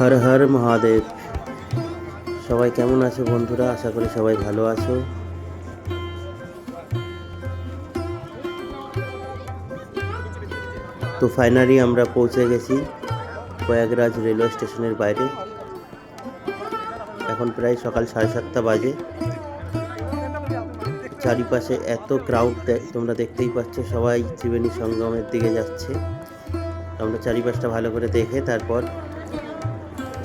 হর হর মহাদেব। সবাই কেমন আছো বন্ধুরা? আশা করি সবাই ভালো আছো। তো ফাইনালি আমরা পৌঁছে গেছি প্রয়াগরাজ রেলওয়ে স্টেশনের বাইরে। এখন প্রায় সকাল 7:30 বাজে। চারিপাশে এত ক্রাউড তোমরা দেখতেই পাচ্ছ, সবাই ত্রিবেণী সঙ্গমের দিকে যাচ্ছে। আমরা চারিপাশটা ভালো করে দেখে তারপর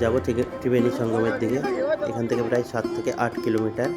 যাব ত্রিবেণী সঙ্গমের দিকে। এখান থেকে প্রায় 7 থেকে 8 কিলোমিটার।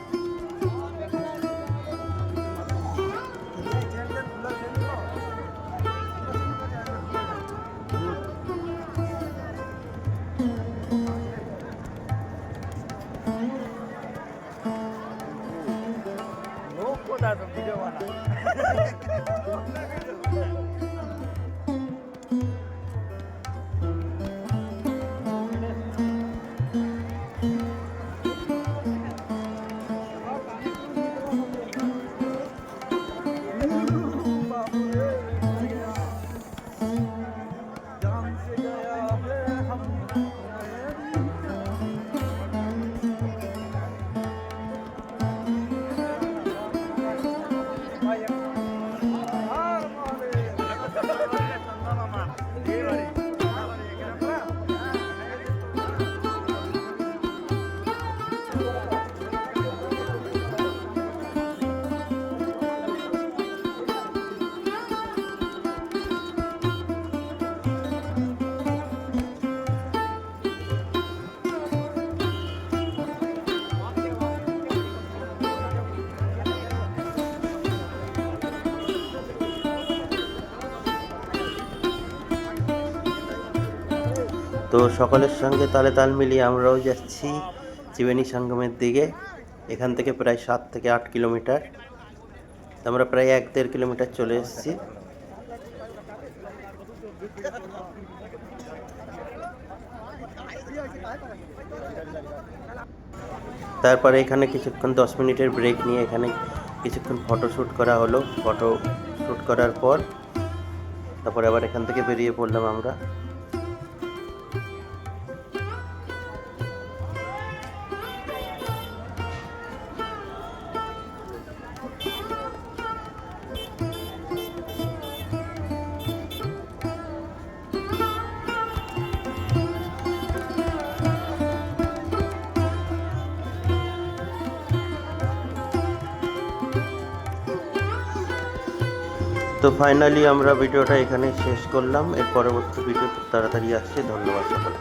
তো সকলের সঙ্গে তালে তাল মিলিয়ে আমরাও যাচ্ছি ত্রিবেণী সঙ্গমের দিকে। এখান থেকে প্রায় 7 থেকে 8 কিলোমিটার। আমরা প্রায় 1-1.5 কিলোমিটার চলে এসেছি। তারপরে এখানে কিছুক্ষণ 10 মিনিটের ব্রেক নিয়ে এখানে কিছুক্ষণ ফটোশ্যুট করা হলো। ফটো শ্যুট করার পর তারপরে আবার এখান থেকে বেরিয়ে পড়লাম আমরা। তো ফাইনালি আমরা ভিডিওটা এখানে শেষ করলাম। এর পরবর্তী ভিডিও খুব তাড়াতাড়ি আসছে। ধন্যবাদ সকলকে।